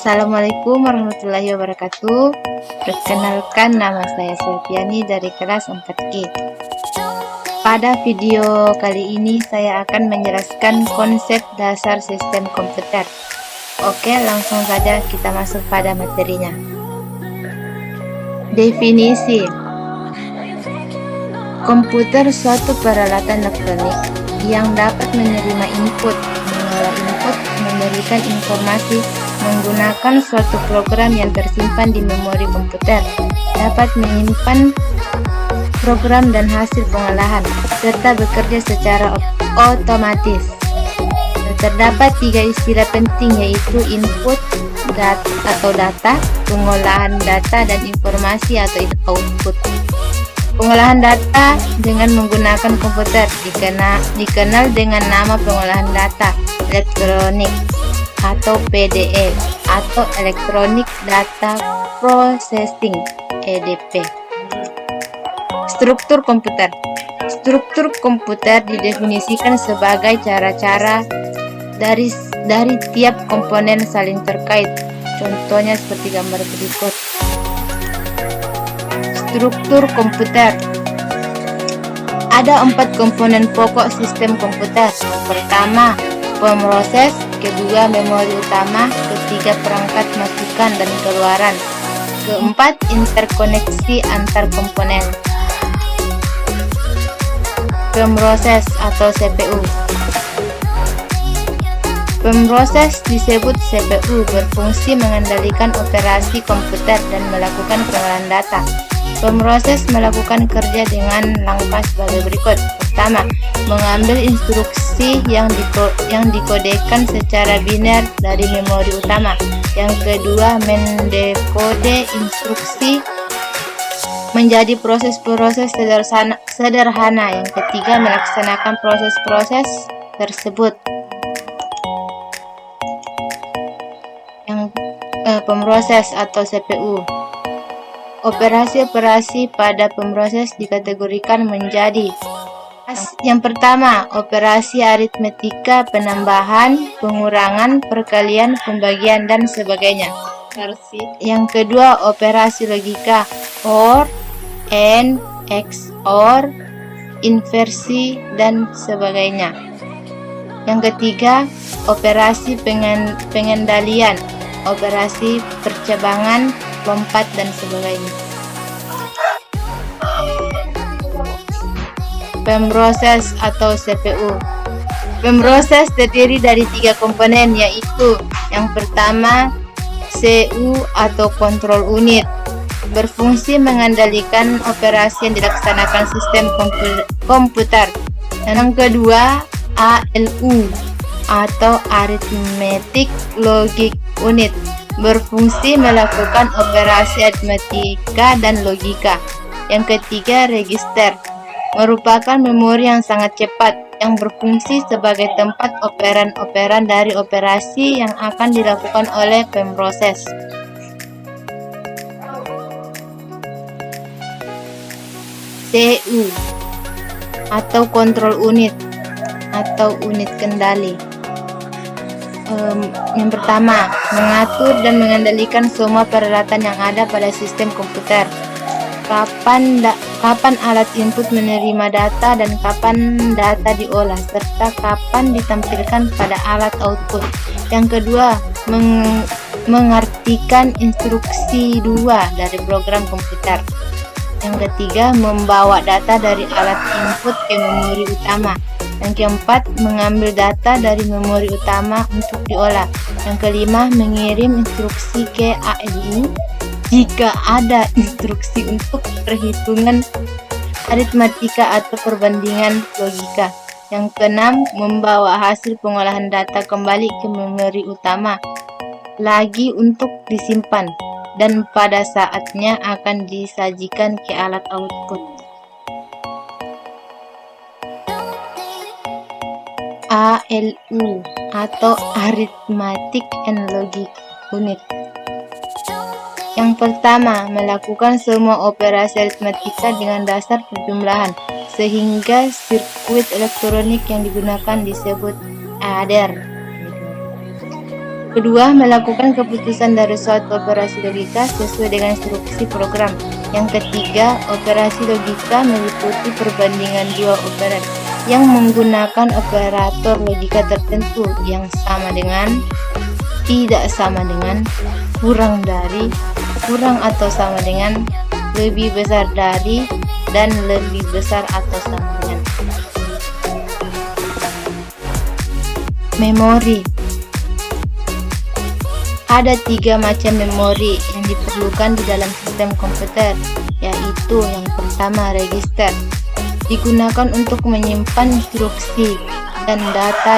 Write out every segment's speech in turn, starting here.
Assalamualaikum warahmatullahi wabarakatuh. Perkenalkan, nama saya Selviani dari kelas 4G. Pada video kali ini saya akan menjelaskan konsep dasar sistem komputer. Oke, langsung saja kita masuk pada materinya. Definisi. Komputer suatu peralatan elektronik yang dapat menerima input, mengolah input, memberikan informasi, menggunakan suatu program yang tersimpan di memori komputer, dapat menyimpan program dan hasil pengolahan, serta bekerja secara otomatis. Terdapat tiga istilah penting, yaitu input data, pengolahan data, dan informasi atau output. Pengolahan data dengan menggunakan komputer dikenal dengan nama pengolahan data elektronik atau PDE atau Electronic Data Processing (EDP). Struktur komputer. Struktur komputer didefinisikan sebagai cara-cara dari tiap komponen saling terkait. Contohnya seperti gambar berikut. Struktur komputer. Ada 4 komponen pokok sistem komputer. Yang pertama, pemroses, kedua, memori utama, ketiga, perangkat masukan dan keluaran, keempat, interkoneksi antar komponen. Pemroses atau CPU. Pemroses disebut CPU, berfungsi mengendalikan operasi komputer dan melakukan pengolahan data. Pemroses melakukan kerja dengan langkah sebagai berikut. Pertama, mengambil instruksi yang dikodekan secara biner dari memori utama. Yang kedua, mendekode instruksi menjadi proses-proses sederhana. Yang ketiga, melaksanakan proses-proses tersebut. Yang pemroses atau CPU. Operasi-operasi pada pemroses dikategorikan menjadi: yang pertama, operasi aritmetika, penambahan, pengurangan, perkalian, pembagian, dan sebagainya. Yang kedua, operasi logika, OR, AND, XOR, inversi, dan sebagainya. Yang ketiga, operasi pengendalian, operasi percabangan, lompat, dan sebagainya. Pemroses atau CPU. Pemroses terdiri dari 3 komponen, yaitu yang pertama, CU atau control unit, berfungsi mengendalikan operasi yang dilaksanakan sistem komputer. Dan yang kedua, ALU atau arithmetic logic unit, berfungsi melakukan operasi aritmetika dan logika. Yang ketiga, register, merupakan memori yang sangat cepat yang berfungsi sebagai tempat operan-operan dari operasi yang akan dilakukan oleh pemroses. CU atau control unit atau unit kendali. Yang pertama, mengatur dan mengendalikan semua peralatan yang ada pada sistem komputer. Kapan alat input menerima data dan kapan data diolah, serta kapan ditampilkan pada alat output. Yang kedua, mengartikan instruksi 2 dari program komputer. Yang ketiga, membawa data dari alat input ke memori utama. Yang keempat, mengambil data dari memori utama untuk diolah. Yang kelima, mengirim instruksi ke ALU jika ada instruksi untuk perhitungan aritmatika atau perbandingan logika. Yang keenam, membawa hasil pengolahan data kembali ke memori utama lagi untuk disimpan, dan pada saatnya akan disajikan ke alat output. ALU atau Arithmetic and Logic Unit. Yang pertama, melakukan semua operasi aritmetika dengan dasar perjumlahan, sehingga sirkuit elektronik yang digunakan disebut adder. Kedua, melakukan keputusan dari suatu operasi logika sesuai dengan instruksi program. Yang ketiga, operasi logika meliputi perbandingan dua operasi yang menggunakan operator logika tertentu yang sama dengan, tidak sama dengan, kurang dari, kurang atau sama dengan, lebih besar dari, dan lebih besar atau sama dengan. Memori. Ada 3 macam memori yang diperlukan di dalam sistem komputer, yaitu yang pertama register, digunakan untuk menyimpan instruksi dan data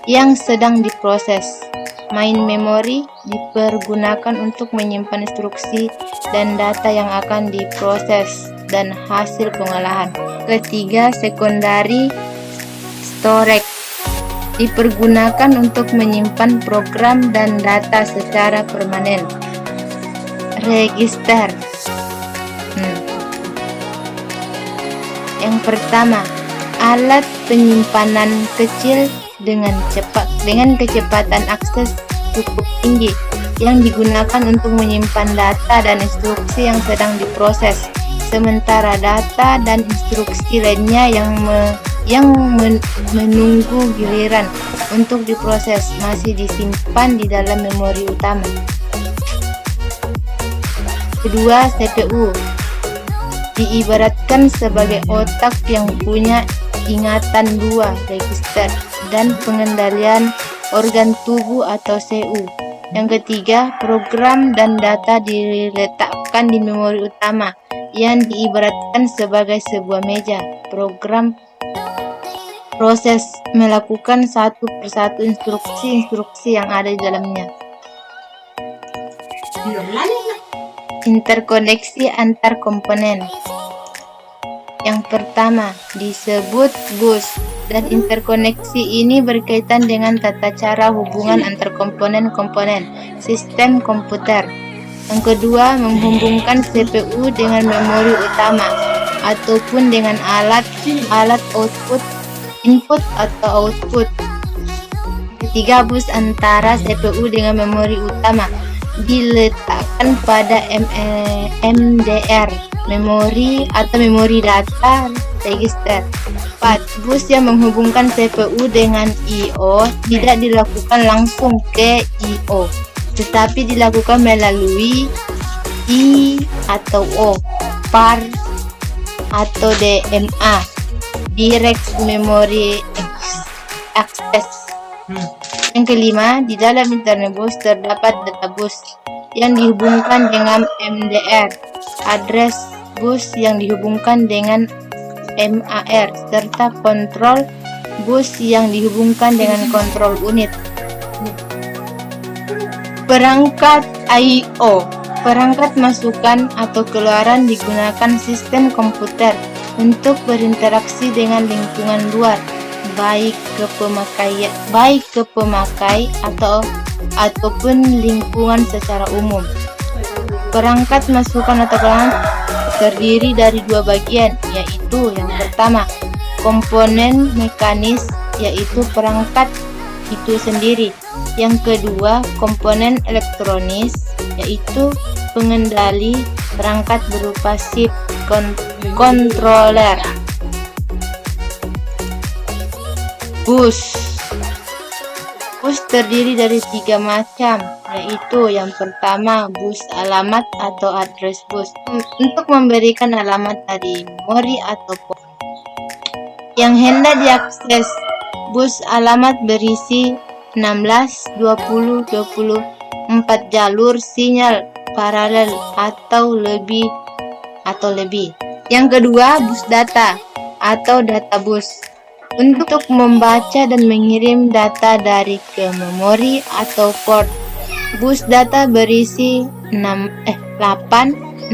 yang sedang diproses. Main memory dipergunakan untuk menyimpan instruksi dan data yang akan diproses dan hasil pengolahan. Ketiga, secondary storage, dipergunakan untuk menyimpan program dan data secara permanen. Register. Yang pertama, alat penyimpanan kecil dengan kecepatan akses cukup tinggi yang digunakan untuk menyimpan data dan instruksi yang sedang diproses, sementara data dan instruksi lainnya yang menunggu giliran untuk diproses masih disimpan di dalam memori utama. Kedua, CPU diibaratkan sebagai otak yang punya ingatan 2 register dan pengendalian organ tubuh atau CU. Yang ketiga, program dan data diletakkan di memori utama yang diibaratkan sebagai sebuah meja. Program proses melakukan satu persatu instruksi-instruksi yang ada di dalamnya. Interkoneksi antar komponen. Yang pertama disebut bus, dan interkoneksi ini berkaitan dengan tata cara hubungan antar komponen-komponen sistem komputer. Yang kedua, menghubungkan CPU dengan memori utama ataupun dengan alat output, input atau output. Ketiga, bus antara CPU dengan memori utama diletakkan pada MDR, memori atau memori data register. 4. Bus yang menghubungkan CPU dengan I/O tidak dilakukan langsung ke I/O, tetapi dilakukan melalui I atau O, PAR atau DMA, Direct Memory Access. Yang kelima, di dalam internet bus terdapat data bus yang dihubungkan dengan MDR, address bus yang dihubungkan dengan MAR, serta kontrol bus yang dihubungkan dengan kontrol unit. Perangkat I/O, perangkat masukan atau keluaran digunakan sistem komputer untuk berinteraksi dengan lingkungan luar, baik ke pemakai ataupun lingkungan secara umum. Perangkat masukan atau keluaran terdiri dari 2 bagian, yaitu yang pertama komponen mekanis, yaitu perangkat itu sendiri. Yang kedua komponen elektronis, yaitu pengendali perangkat berupa chip controller. Bus terdiri dari 3 macam, yaitu yang pertama bus alamat atau address bus, untuk memberikan alamat dari memori atau port yang hendak diakses. Bus alamat berisi 16, 20, 24 jalur sinyal paralel atau lebih. Yang kedua, bus data atau data bus, untuk membaca dan mengirim data dari ke memori atau port. Bus data berisi 8,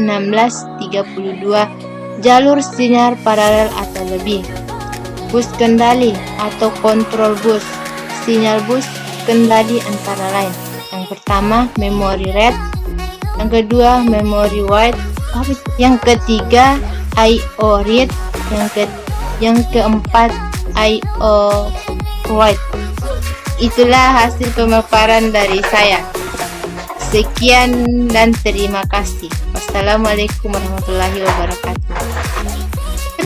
16, 32 jalur sinyal paralel atau lebih. Bus kendali atau kontrol bus, sinyal bus kendali antara lain. Yang pertama memory read, yang kedua memory write, yang ketiga I/O read, yang keempat I/O write. itulah hasil pemaparan dari saya. Sekian dan terima kasih. Wassalamualaikum warahmatullahi wabarakatuh.